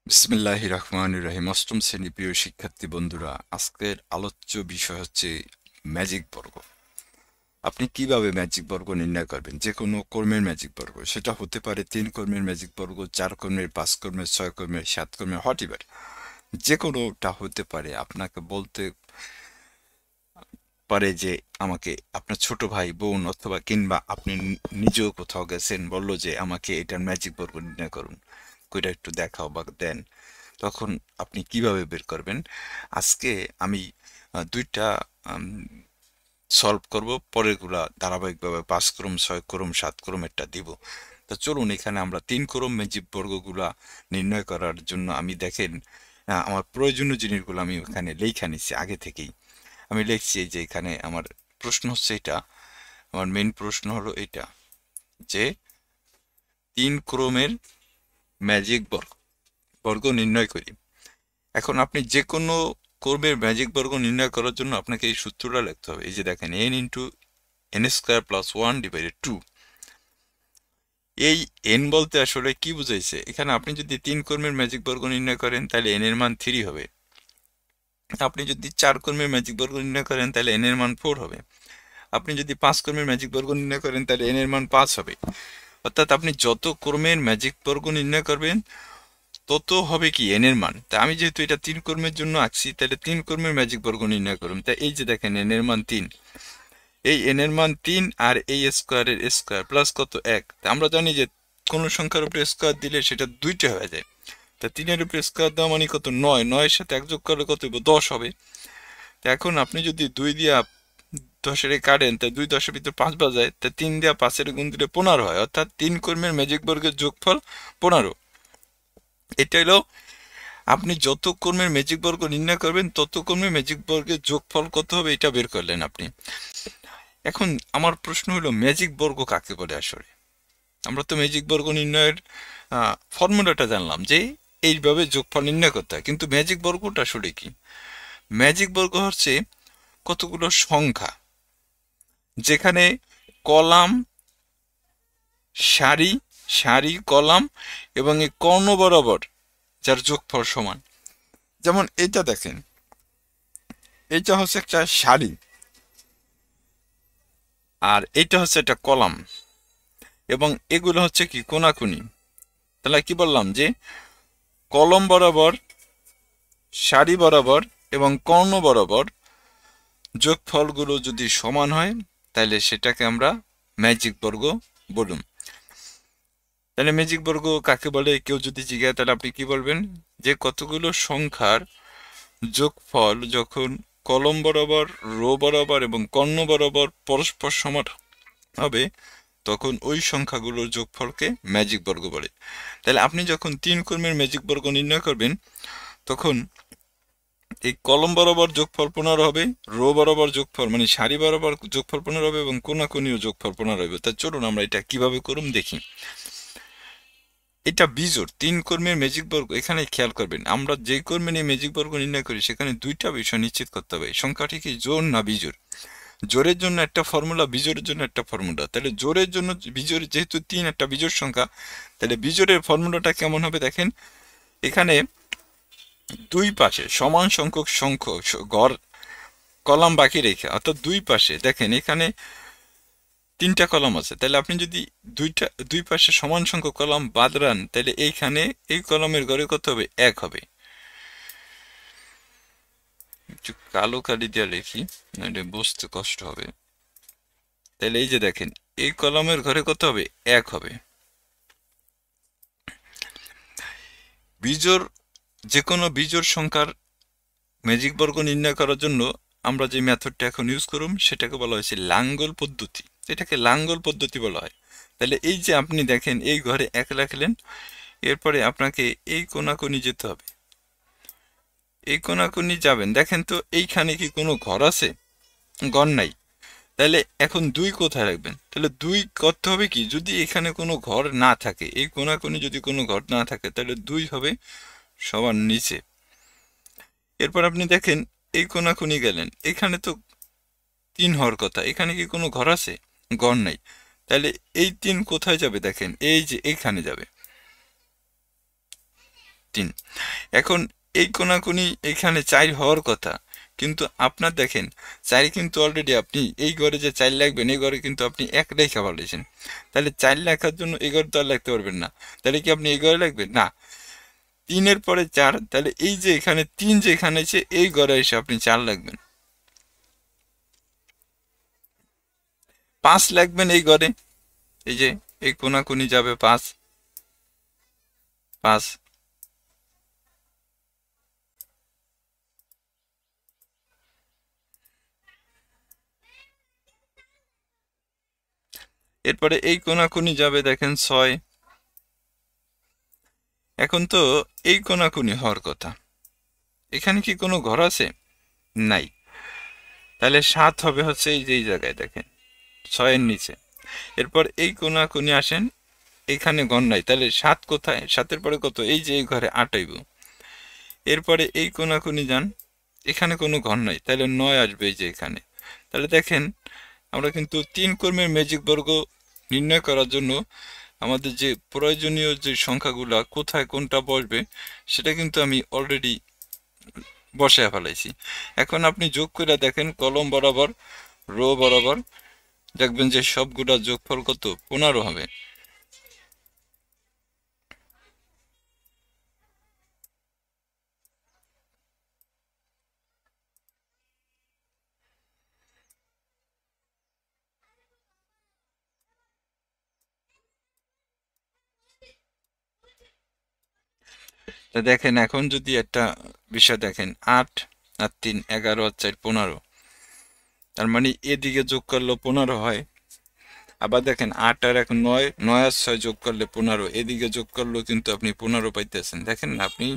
বিসমিল্লাহির রহমানির রহিম। অষ্টম শ্রেণী প্রিয় শিক্ষার্থী বন্ধুরা, আজকের আলোচ্য বিষয় হচ্ছে ম্যাজিক বর্গ। আপনি কিভাবে ম্যাজিক বর্গ নির্ণয় করবেন? যে কোনো কর্মের ম্যাজিক বর্গ, সেটা হতে পারে 3 কর্মের ম্যাজিক বর্গ, 4 কর্মের, 5 কর্মের, 6 কর্মের, 7 কর্মের, হোয়াট এভার, যে কোনোটা হতে পারে। আপনাকে বলতে পারে যে আমাকে আপনার ছোট ভাই বোন অথবা কিংবা আপনি নিজেও কোথাও গেছেন, বললো যে আমাকে এটার ম্যাজিক বর্গ নির্ণয় করুন, কইটা একটু দেখাও বা দেন। তখন আপনি কিভাবে বের করবেন? আজকে আমি দুইটা সলভ করব, পরেরগুলা ধারাবাহিকভাবে 5 ক্রম, 6 ক্রম, 7 ক্রম একটা দিব। তো চলুন, এখানে আমরা 3 ক্রম ম্যাজিক বর্গগুলা নির্ণয় করার জন্য আমি দেখেন আমার প্রয়োজনীয় জিনিসগুলো আমি এখানে লেখা নিচ্ছি আগে থেকেই। আমি লিখছি এই যে এখানে আমার প্রশ্ন হচ্ছে এটা, আমার মেইন প্রশ্ন হলো এটা যে 3 ক্রমের ম্যাজিক বর্গ নির্ণয় করি। এখন আপনি যে কোনো কর্মের ম্যাজিক বর্গ নির্ণয় করার জন্য আপনাকে এই সূত্রটা লিখতে হবে। এই যে দেখেন, n into N square plus 1 divided 2। এই n বলতে আসলে কি বুঝাইছে? এখানে আপনি যদি 3 কর্মের ম্যাজিক বর্গ নির্ণয় করেন তাহলে n এর মান 3 হবে। আপনি যদি 4 কর্মের ম্যাজিক বর্গ নির্ণয় করেন তাহলে n এর মান 4 হবে। আপনি যদি 5 কর্মের ম্যাজিক বর্গ নির্ণয় করেন তাহলে n এর মান 5 হবে। অর্থাৎ আপনি যত কর্মের ম্যাজিক বর্গ নির্ণয় করবেন তত হবে কি n এর মান। তা আমি যেহেতু এটা 3 কর্মের জন্য আঁকছি, তাহলে 3 কর্মের ম্যাজিক বর্গ নির্ণয় করুন। তা এই যে দেখেন n এর মান 3, এই n এর মান 3 আর এই স্কোয়ারের স্কোয়ার প্লাস কত 1। তা আমরা জানি যে কোন সংখ্যার উপরে স্কোয়ার দিলে সেটা দুইটা হয়ে যায়। তা 3 এর উপরে স্কোয়ার দেওয়া মানে কত 9, 9 এর সাথে 1 যোগ করলে কত হবে 10 হবে। তা এখন আপনি যদি 2 দিয়া 10 এর কাটেন, তা 2 10 এর ভিতর 5 বাজায়, তা 3 দিয়া 5 এর গুণ দিলে 15 হয়। অর্থাৎ 3 কর্মের ম্যাজিক বর্গের যোগফল 15। এটা হলো আপনি যত কর্মের ম্যাজিক বর্গ নির্ণয় করবেন তত কর্মের ম্যাজিক বর্গের যোগফল কত হবে এটা বের করলেন আপনি। এখন আমার প্রশ্ন হলো ম্যাজিক বর্গ কাকে বলে আসলে? আমরা তো ম্যাজিক বর্গ নির্ণয়ের ফর্মুলাটা জানলাম যে এইভাবে যোগফল নির্ণয় করতে হয়, কিন্তু ম্যাজিক বর্গটা আসলে কি? ম্যাজিক বর্গ হচ্ছে কতগুলো সংখ্যা যেখানে কলাম, সারি, সারি, কলাম এবং এই কর্ণ বরাবর যার যোগফল সমান। যেমন এটা দেখেন, এইটা হচ্ছে একটা সারি আর এইটা হচ্ছে একটা কলাম, এবং এগুলো হচ্ছে কি কোনাকুনি। তাহলে কি বললাম যে কলম বরাবর, সারি বরাবর এবং কর্ণ বরাবর যোগফলগুলো যদি সমান হয় তাহলে সেটাকে আমরা ম্যাজিক বর্গ বলুন। তাহলে ম্যাজিক বর্গ কাকে বলে কেউ যদি জিজ্ঞাসা, তাহলে আপনি কি বলবেন? যে কতগুলো সংখ্যার যোগফল যখন কলম বরাবর, রো বরাবর এবং কর্ণ বরাবর পরস্পর সমান হবে তখন ওই সংখ্যাগুলোর যোগফলকে ম্যাজিক বর্গ বলে। তাহলে আপনি যখন 3 কর্মের ম্যাজিক বর্গ নির্ণয় করবেন তখন এই কলম বরাবর যোগফল 15 হবে, রো বরাবর যোগফল মানে সারি বরাবর যোগফল 15 হবে এবং কোনাকুনিও যোগফল 15 হবে। তা চলুন আমরা এটা কিভাবে করুন দেখি। এটা বিজোড় 3 কর্মের ম্যাজিক বর্গ। এখানে খেয়াল করবেন, আমরা যে কর্মে নিয়ে ম্যাজিক বর্গ নির্ণয় করি সেখানে দুইটা বিষয় নিশ্চিত করতে হবে, সংখ্যাটি কি জোড় না বিজোড়। জোড়ের জন্য একটা ফর্মুলা, বিজোড়ের জন্য একটা ফর্মুলা। তাহলে জোড়ের জন্য বিজোড়, যেহেতু 3 একটা বিজোড় সংখ্যা, তাহলে বিজোড়ের ফর্মুলাটা কেমন হবে দেখেন। এখানে দুই পাশে সমান সংখ্যক গড় কলাম বাকি রেখে, অর্থাৎ দুই পাশে দেখেন এখানে 3টা কলাম আছে, তাহলে আপনি যদি দুই পাশে সমান সংখ্যক কলাম বাদ দেন তাহলে এইখানে এই কলামের গড়ে কত হবে 1 হবে। একটু কালো কালি দিয়ে লিখি, নাহলে বুঝতে কষ্ট হবে। তাহলে এই যে দেখেন এই কলামের ঘরে কত হবে 1 হবে। বিজোড়, যে কোনো বিজোড় সংখ্যার ম্যাজিক বর্গ নির্ণয় করার জন্য আমরা যে মেথডটা এখন ইউজ করুম সেটাকে বলা হয়েছে লাঙ্গল পদ্ধতি। এটাকে লাঙ্গল পদ্ধতি বলা হয়। তাহলে এই যে আপনি দেখেন এই ঘরে 1 রাখলেন, এরপরে আপনাকে এই কোনাকুনি যেতে হবে, এই কোনাকুনি যাবেন, দেখেন তো এইখানে কি কোনো ঘর আছে? ঘর নাই। তাহলে এখন 2 কোথায় রাখবেন? তাহলে 2 করতে হবে কি, যদি এখানে কোনো ঘর না থাকে, এই কোনাকুনি যদি কোনো ঘর না থাকে তাহলে 2 হবে সবার নিচে। এরপর আপনি দেখেন এই কোনাকুনি গেলেন, এখানে তো 3 হওয়ার কথা, এখানে কি কোনো ঘর আছে? ঘর নাই। তাহলে এই 3 কোথায় যাবে দেখেন, এই যে এখানে যাবে। 3। এখন এই কোনাকুনি এখানে 4 হওয়ার কথা, কিন্তু আপনার দেখেন 4 কিন্তু অলরেডি আপনি এই ঘরে যে 4 লিখবেন এই ঘরে কিন্তু আপনি 1 লেখা ফেলেছেন। তাহলে 4 লেখার জন্য এই ঘরে তো আর লিখতে পারবেন না। তাহলে কি আপনি এই ঘরে লিখবেন না? 3 এর পরে 4, তাহলে এই যে এখানে 3 যে এখানে আছে এই ঘরে এসে আপনি 4 লিখবেন। 5 লিখবেন এই ঘরে, এই যে এই কোনাকুনি যাবে 5 5। এরপরে এই কোনাকুনি যাবে দেখেন 6। এখন তো এই কোনাকুনি হওয়ার কথা, এখানে কি কোনো ঘর আছে? নাই। তাহলে 7 হবে হচ্ছে এই যে এই জায়গায় দেখেন 6 এর নিচে। এরপর এই কোনাকুনি আসেন, এখানে ঘর নাই, তাহলে 7 কোথায়? 7 এর পরে কত? এই যে এই ঘরে 8 আইব। এরপরে এই কোনাকুনি যান, এখানে কোনো ঘর নাই, তাহলে 9 আসবে এই যে এখানে। তাহলে দেখেন আমরা কিন্তু 3 কর্মের ম্যাজিক বর্গ নির্ণয় করার জন্য আমাদের যে প্রয়োজনীয় যে সংখ্যাগুলা কোথায় কোনটা বসবে সেটা কিন্তু আমি অলরেডি বসায় ফেলাইছি। এখন আপনি যোগ করে দেখেন কলম বরাবর, রো বরাবর, দেখবেন যে সবগুলা যোগফল কত? 15 হবে। তা দেখেন এখন যদি একটা বিষয় দেখেন, 8 আর 3 11 আর 4 15, তার মানে এদিকে যোগ করলে 15 হয়। আবার দেখেন 8 আর 1 9, 9 আর 6 যোগ করলে 15, এদিকে যোগ করলেও কিন্তু আপনি 15 পাইতেছেন। দেখেন আপনি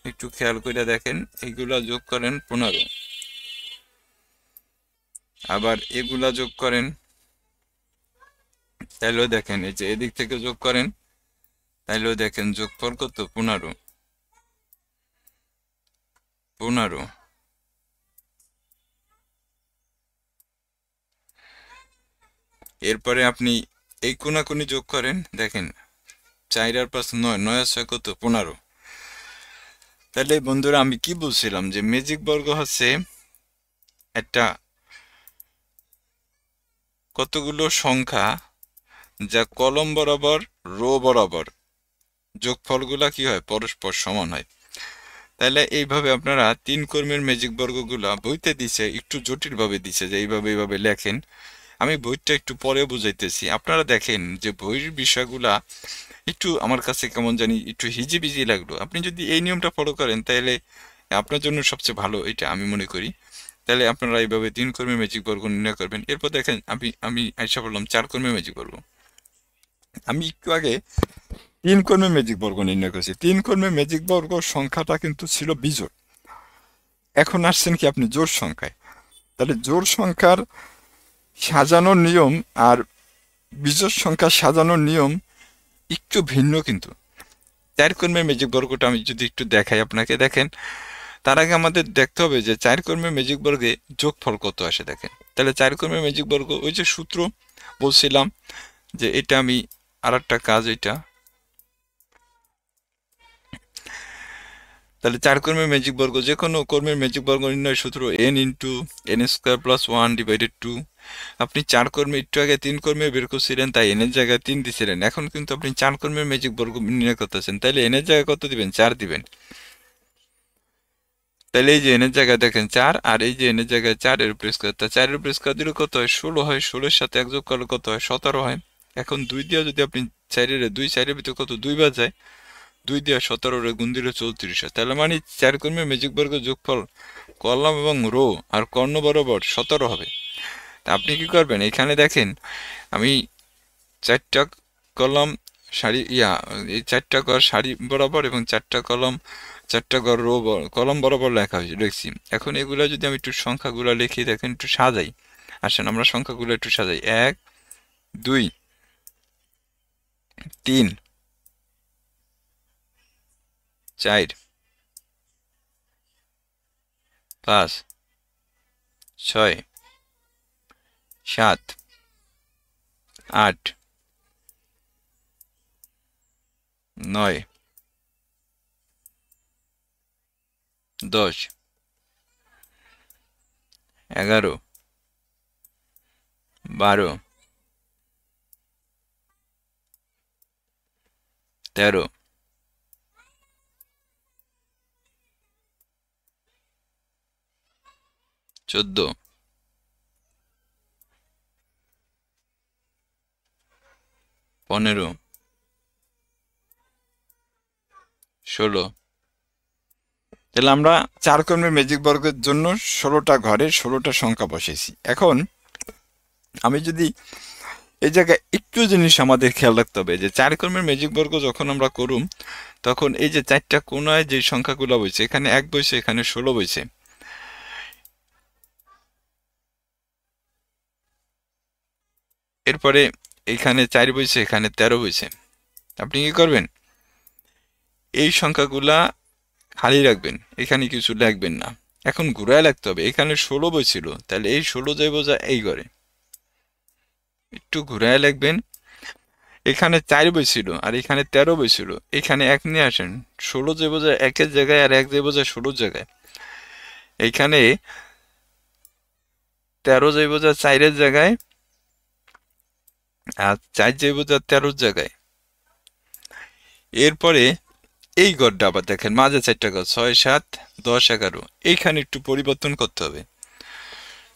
একটু খেয়াল করে দেখেন, এইগুলা যোগ করেন 15, আবার এগুলা যোগ করেন, তাইলেও দেখেন এই যে এদিক থেকে যোগ করেন, তাইলেও দেখেন যোগফল কত? 15 15। এরপরে আপনি এই কোনাকুনি যোগ করেন, দেখেন 4 আর 5 9, 9 আর 6 কত? 15। তাহলে বন্ধুরা আমি কি বলছিলাম, যে ম্যাজিক বর্গ হচ্ছে একটা কতগুলো সংখ্যা যা কলম বরাবর, রো বরাবর যোগফলগুলা কি হয়? পরস্পর সমান হয়। তাহলে এইভাবে আপনারা 3 কর্মের ম্যাজিক বর্গগুলা বইতে দিছে, একটু জটিল ভাবে দিছে যে এইভাবে লেখেন। আমি বইটা একটু পরে বুঝাইতেছি। আপনারা দেখেন যে বইয়ের বিষয়গুলা একটু আমার কাছে কেমন জানি একটু হিজিবিজি লাগলো। আপনি যদি এই নিয়মটা ফলো করেন তাহলে আপনার জন্য সবচেয়ে ভালো, এটা আমি মনে করি। তাহলে আপনারা এইভাবে 3 কর্মের ম্যাজিক বর্গ নির্ণয় করবেন। এরপর দেখেন আমি আমি আইসা বললাম 4 কর্মের ম্যাজিক বর্গ। আমি একটু আগে 3 কর্মের ম্যাজিক বর্গ নির্ণয় করেছি। 3 কর্মের ম্যাজিক বর্গ সংখ্যাটা কিন্তু ছিল বিজোড়। এখন আসছেন কি আপনি জোড় সংখ্যায়। তাহলে জোড় সংখ্যার সাজানোর নিয়ম আর বিজোড় সংখ্যা সাজানোর নিয়ম একটু ভিন্ন কিন্তু। 4 কর্মের ম্যাজিক বর্গটা আমি যদি একটু দেখাই আপনাকে, দেখেন তার আগে আমাদের দেখতে হবে যে 4 কর্মের ম্যাজিক বর্গে যোগফল কত আসে। দেখেন তাহলে 4 কর্মের ম্যাজিক বর্গ, ওই যে সূত্র বলছিলাম যে এটা আমি আর একটা কাজ, এটা তাহলে 4 কর্মের ম্যাজিক বর্গ, যে কোনো কর্মের ম্যাজিক বর্গ নির্ণয় সূত্র n into n square plus 1 divided 2। আপনি 4 কর্মে একটু আগে 3 কর্মে বের করছিলেন, তাই n এর জায়গায় 3 দিছিলেন। এখন কিন্তু আপনি 4 কর্মের ম্যাজিক বর্গ নির্ণয় করতেছেন, তাইলে n এর জায়গায় কত দিবেন? 4 দিবেন। তাহলে এই যে n এর জায়গায় দেখেন 4, আর এই যে n এর জায়গায় 4 এর উপরে স্কোয়ার, তা 4 এর উপরে স্কোয়ার দিলে কত হয়? 16 হয়। 16 এর সাথে 1 যোগ করলে কত হয়? 17 হয়। এখন 2 দিয়ে যদি আপনি 4 এর 2, 4 এর ভিতরে কত? 2 বার যায়, 2 দিয়ে 17 রে গুণ দিলে 34 হয়। তাহলে মানে 4 কর্মের ম্যাজিক বর্গ যোগফল কলাম এবং রো আর কর্ণ বরাবর 17 হবে। তা আপনি কি করবেন? এখানে দেখেন আমি 4টা কলাম সারি এই 4টা ঘর সারি বরাবর এবং 4টা কলম, 4টা ঘর রো কলম বরাবর লেখা হয়েছে, লিখছি। এখন এগুলা যদি আমি একটু সংখ্যাগুলো লিখি, দেখেন একটু সাজাই। আসেন আমরা সংখ্যাগুলো একটু সাজাই। 1 2 3 4 5 6 7 8 9 10, 11, 12, 13, 14, 15, 16। তাহলে আমরা 4 কর্মের ম্যাজিক বর্গের জন্য 16টা ঘরে 16টা সংখ্যা বসেছি। এখন আমি যদি এই জায়গায় একটু জিনিস আমাদের খেয়াল রাখতে হবে যে 4 কর্মের ম্যাজিক বর্গ যখন আমরা করুম তখন এই যে 4টা কোণায় যে সংখ্যাগুলো বইছে, এখানে 1 বইছে, এখানে 16 বইছে। এরপরে এখানে 4 বইছে, এখানে 13 বইছে। আপনি কি করবেন? এই সংখ্যাগুলা খালি রাখবেন, এখানে কিছু লিখবেন না। এখন ঘুরায় লাগতে হবে, এখানে 16 বইছিল, তাহলে এই 16 যাইব যা এই ঘরে, একটু ঘুরায় লিখবেন। এখানে 4 বইছিল আর এখানে 13 বইছিল, এখানে 1 নিয়ে আসেন, 16 যাইব যা 1-এর জায়গায় আর 1 যাইব যা 16 জায়গায়। এইখানে 13 যাইব যা 4-এর জায়গায় আর 4 যাইব যা 13-র জায়গায়। এরপরে এই ঘরটা আবার দেখেন, মাঝে 4টা ঘর, 6, 7, 10, 11। এইখানে একটু পরিবর্তন করতে হবে।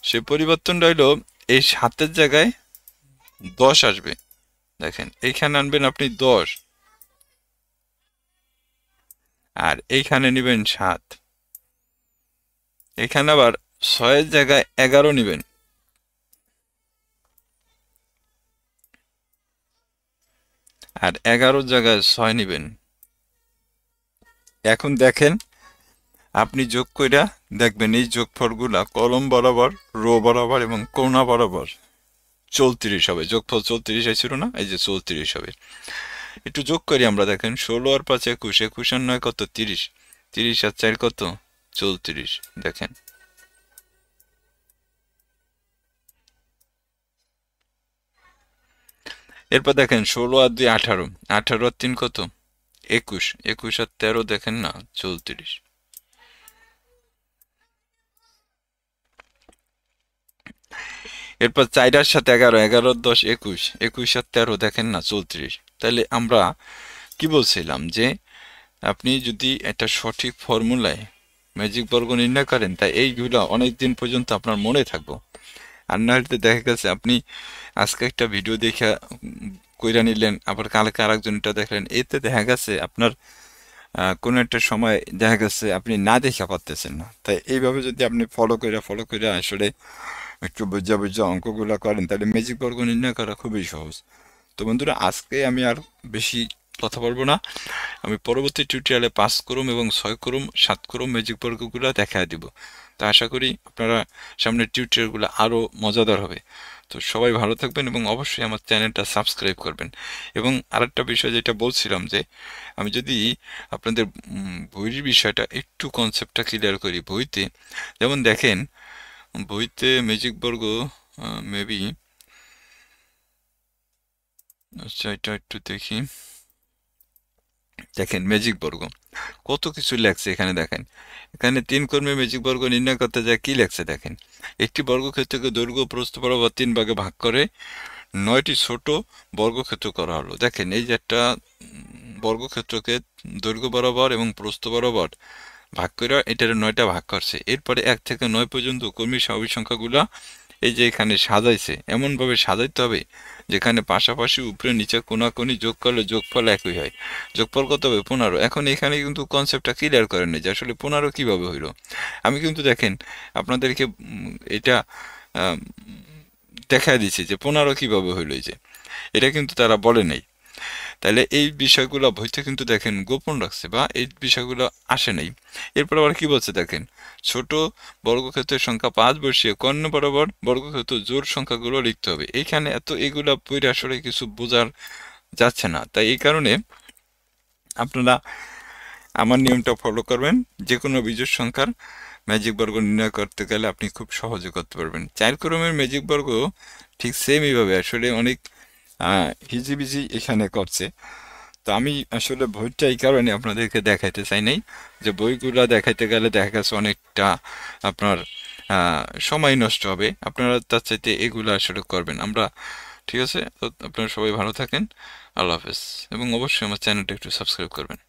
সে পরিবর্তনটা হইলো এই 7-এর জায়গায় 10 আসবে। দেখেন এইখানে আনবেন আপনি 10 আর এইখানে নেবেন 7। এখানে আবার 6-এর জায়গায় 11 নেবেন আর 11-র জায়গায় 6 নেবেন। এখন দেখেন আপনি যোগ কইরা দেখবেন এই যোগফলগুলা কলম বরাবর, রো বরাবর এবং কোণা বরাবর 34 হবে। যোগফল 34 হয়েছিল না, এই যে 34 হবে। একটু যোগ করি আমরা, দেখেন 16 আর 5 21, 21 আর 9 কত, 30, 30 আর 4 কত, 34। দেখেন এরপর দেখেন 16 আর 2 18, 18 আর 3 কত, 21, 21 আর 13 দেখেন না, 34। এরপর 4 আর 7 11, 11 আর 10 21, 21 আর 13 দেখেন না, 34। তাহলে আমরা কি বলছিলাম যে আপনি যদি একটা সঠিক ফর্মুলায় ম্যাজিক বর্গ নির্ণয় করেন, তাই এইগুলো অনেক দিন পর্যন্ত আপনার মনে থাকবো। আর না হলে দেখা গেছে আপনি আজকে একটা ভিডিও দেখে কইরা নিলেন, আবার কালকে আরেকজনটা দেখলেন, এতে দেখা গেছে আপনার কোনো একটা সময় দেখা গেছে আপনি না দেখা পারতেছেন না। তাই এইভাবে যদি আপনি ফলো করে আসলে একটু বুঝা বুঝা অঙ্কগুলো করেন, তাহলে ম্যাজিক বর্গ নির্ণয় করা খুবই সহজ। তো বন্ধুরা, আজকে আমি আর বেশি কথা বলবো না। আমি পরবর্তী টিউটোরিয়ালে 5 ক্রম এবং 6 ক্রম 7 ক্রম ম্যাজিক বর্গগুলো দেখা দিব। তো আশা করি আপনারা সামনের টিউটোরিয়ালগুলো আরও মজাদার হবে। তো সবাই ভালো থাকবেন এবং অবশ্যই আমার চ্যানেলটা সাবস্ক্রাইব করবেন। এবং আরেকটা বিষয় যেটা বলছিলাম যে আমি যদি আপনাদের বইয়ের বিষয়টা একটু কনসেপ্টটা ক্লিয়ার করি, বইতে যেমন দেখেন, বইতে ম্যাজিক বর্গ মেবি, আচ্ছা এটা একটু দেখি। দেখেন ম্যাজিক বর্গ কত কিছু লেখছে এখানে। দেখেন এখানে 3 কর্মে ম্যাজিক বর্গ নির্ণয় করতে যায় কি লেখছে দেখেন, একটি বর্গক্ষেত্রকে দৈর্ঘ্য প্রস্থ বরাবর 3 ভাগে ভাগ করে 9টি ছোট বর্গক্ষেত্র করা হলো। দেখেন এই যে একটা বর্গক্ষেত্রকে দৈর্ঘ্য বরাবর এবং প্রস্থ বরাবর ভাগ করে এটার 9টা ভাগ করছে। এরপরে 1 থেকে 9 পর্যন্ত কর্মীর স্বাভাবিক সংখ্যাগুলা এই যে এখানে সাজাইছে, এমনভাবে সাজাইতে হবে যেখানে পাশাপাশি উপরে নিচে কোনাকুনি যোগ করলে যোগফল একই হয়। যোগফল কত হবে, 15। এখন এখানে কিন্তু কনসেপ্টটা ক্লিয়ার করেন যে আসলে 15 কিভাবে হইল। আমি কিন্তু দেখেন আপনাদেরকে এটা দেখাই দিচ্ছি যে 15 কিভাবে হইল, এই যে এটা কিন্তু তারা বলে নাই। তাহলে এই বিষয়গুলো বইতে কিন্তু দেখেন গোপন রাখছে বা এই বিষয়গুলো আসে নাই। এরপর আবার কি বলছে দেখেন, ছোট বর্গক্ষেত্রের সংখ্যা 5 বসিয়ে কর্ণ বরাবর বর্গক্ষেত্র জোড় সংখ্যাগুলো লিখতে হবে। এইখানে এত এগুলা পড়ে আসলে কিছু বোঝার যাচ্ছে না। তাই এই কারণে আপনারা আমার নিয়মটা ফলো করবেন। যে কোনো বিজোড় সংখ্যার ম্যাজিক বর্গ নির্ণয় করতে গেলে আপনি খুব সহজে করতে পারবেন। 4 ক্রমের ম্যাজিক বর্গ ঠিক সেম এইভাবে আসলে অনেক হিজিবিজি এখানে করছে। তো আমি আসলে বইটা এই কারণে আপনাদেরকে দেখাইতে চাই নাই, যে বইগুলা দেখাইতে গেলে দেখা গেছে অনেকটা আপনার সময় নষ্ট হবে। আপনারা তার চাইতে এগুলো আসলে করবেন। আমরা ঠিক আছে, তো আপনারা সবাই ভালো থাকেন। আল্লাহ হাফেজ। এবং অবশ্যই আমার চ্যানেলটা একটু সাবস্ক্রাইব করবেন।